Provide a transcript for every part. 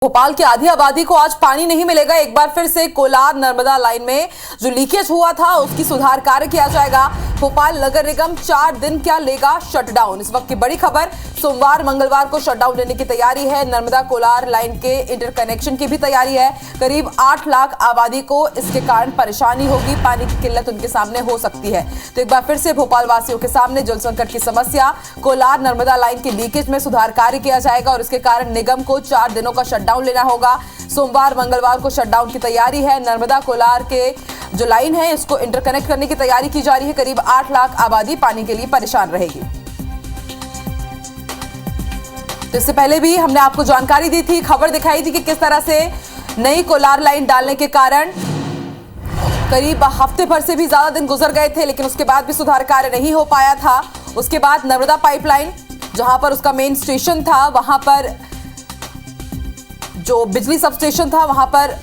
भोपाल की आधी आबादी को आज पानी नहीं मिलेगा। एक बार फिर से कोलार नर्मदा लाइन में जो लीकेज हुआ था उसकी सुधार कार्य किया जाएगा। भोपाल नगर निगम 4 दिन क्या लेगा शटडाउन। इस वक्त की बड़ी खबर, सोमवार मंगलवार को शटडाउन लेने की तैयारी है। नर्मदा कोलार लाइन के इंटरकनेक्शन की भी तैयारी है। करीब 8 लाख आबादी को इसके कारण परेशानी होगी, पानी की किल्लत उनके सामने हो सकती है। तो एक बार फिर से भोपाल वासियों के सामने जल संकट की समस्या, कोलार नर्मदा लाइन के लीकेज में सुधार कार्य किया जाएगा और इसके कारण निगम को 4 दिनों का शटडाउन लेना होगा। सोमवार मंगलवार को शटडाउन की तैयारी है। नर्मदा कोलार के जो लाइन है इसको इंटरकनेक्ट करने की तैयारी की जा रही है। करीब 8 लाख आबादी पानी के लिए परेशान रहेगी। तो इससे पहले भी हमने आपको जानकारी दी थी, खबर दिखाई थी कि किस तरह से नई कोलार लाइन डालने के कारण करीब हफ्ते भर से भी ज्यादा दिन गुजर गए थे, लेकिन उसके बाद भी सुधार कार्य नहीं हो पाया था। उसके बाद नर्मदा पाइपलाइन, जहां पर उसका मेन स्टेशन था, वहां पर जो बिजली सब स्टेशन था वहां पर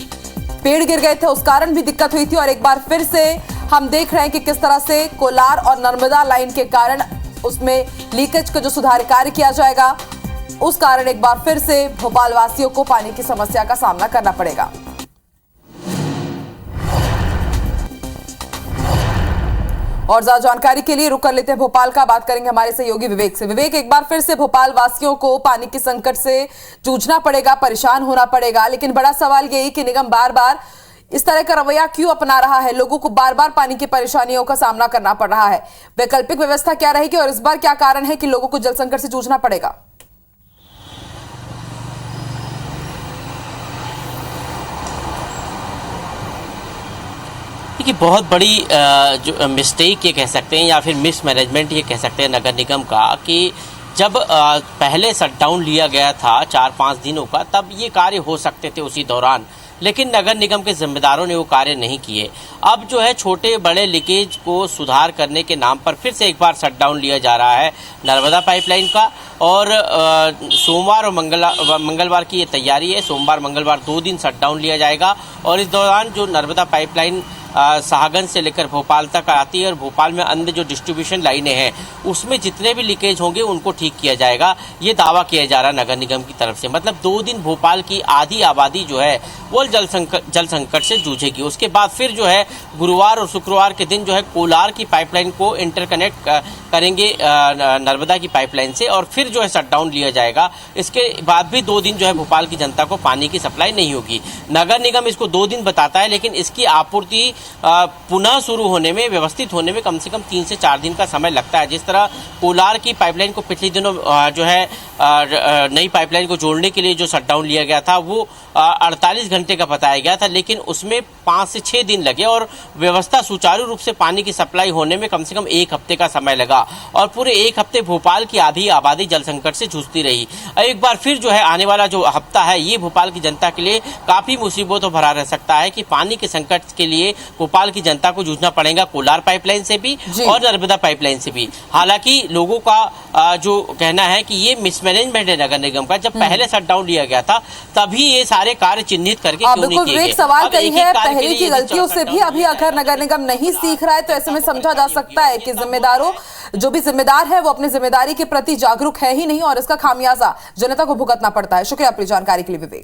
पेड़ गिर गए थे, उस कारण भी दिक्कत हुई थी। और एक बार फिर से हम देख रहे हैं कि किस तरह से कोलार और नर्मदा लाइन के कारण उसमें लीकेज का जो सुधार कार्य किया जाएगा, उस कारण एक बार फिर से भोपाल वासियों को पानी की समस्या का सामना करना पड़ेगा। और ज्यादा जानकारी के लिए रुक कर लेते हैं भोपाल का, बात करेंगे हमारे सहयोगी विवेक से। विवेक, एक बार फिर से भोपाल वासियों को पानी के संकट से जूझना पड़ेगा, परेशान होना पड़ेगा, लेकिन बड़ा सवाल यही कि निगम बार बार इस तरह का रवैया क्यों अपना रहा है? लोगों को बार बार पानी की परेशानियों का सामना करना पड़ रहा है। वैकल्पिक व्यवस्था क्या रहेगी और इस बार क्या कारण है कि लोगों को जल संकट से जूझना पड़ेगा? कि बहुत बड़ी जो मिस्टेक ये कह सकते हैं या फिर मिसमैनेजमेंट ये कह सकते हैं नगर निगम का, कि जब पहले शटडाउन लिया गया था 4-5 दिनों का, तब ये कार्य हो सकते थे उसी दौरान, लेकिन नगर निगम के जिम्मेदारों ने वो कार्य नहीं किए। अब जो है छोटे बड़े लीकेज को सुधार करने के नाम पर फिर से एक बार शटडाउन लिया जा रहा है नर्मदा पाइपलाइन का। और सोमवार और मंगलवार की ये तैयारी है। सोमवार मंगलवार 2 दिन शटडाउन लिया जाएगा और इस दौरान जो नर्मदा पाइपलाइन शाहगंज से लेकर भोपाल तक आती है और भोपाल में अन्य जो डिस्ट्रीब्यूशन लाइनें हैं उसमें जितने भी लीकेज होंगे उनको ठीक किया जाएगा, ये दावा किया जा रहा है नगर निगम की तरफ से। मतलब 2 दिन भोपाल की आधी आबादी जो है वो जल संकट से जूझेगी। उसके बाद फिर जो है गुरुवार और शुक्रवार के दिन जो है कोलार की पाइपलाइन को इंटरकनेक्ट करेंगे नर्मदा की पाइपलाइन से और फिर जो है शटडाउन लिया जाएगा। इसके बाद भी 2 दिन जो है भोपाल की जनता को पानी की सप्लाई नहीं होगी। नगर निगम इसको 2 दिन बताता है, लेकिन इसकी आपूर्ति पुनः शुरू होने में, व्यवस्थित होने में कम से कम 3 से 4 दिन का समय लगता है। जिस तरह कोलार की पाइपलाइन को पिछले दिनों जो है नई पाइपलाइन को जोड़ने के लिए जो शटडाउन लिया गया था वो 48 घंटे का बताया गया था, लेकिन उसमें 5 से 6 दिन लगे और व्यवस्था सुचारू रूप से पानी की सप्लाई होने में कम से कम 1 हफ्ते का समय लगा और पूरे 1 हफ्ते भोपाल की आधी आबादी जल संकट से जूझती रही। एक बार फिर जो है आने वाला जो हफ्ता है ये भोपाल की जनता के लिए काफी मुसीबतों भरा रह सकता है कि पानी के संकट के लिए भोपाल की जनता को जूझना पड़ेगा कोलार पाइपलाइन से भी और नर्मदा पाइपलाइन से भी। हालांकि लोगों का जो कहना है कि ये मिसमैनेजमेंट है नगर निगम का। जब पहले शटडाउन लिया गया था तभी ये सारे कार्य चिन्हित करके क्यों नहीं किए गए? सवाल कही है, पहले की गलतियों से भी अभी अगर नगर निगम नहीं सीख रहा है तो ऐसे में समझा जा सकता है कि जिम्मेदारों, जो भी जिम्मेदार है वो अपनी जिम्मेदारी के प्रति जागरूक है ही नहीं और इसका खामियाजा जनता को भुगतना पड़ता है। शुक्रिया आपकी जानकारी के लिए विवेक।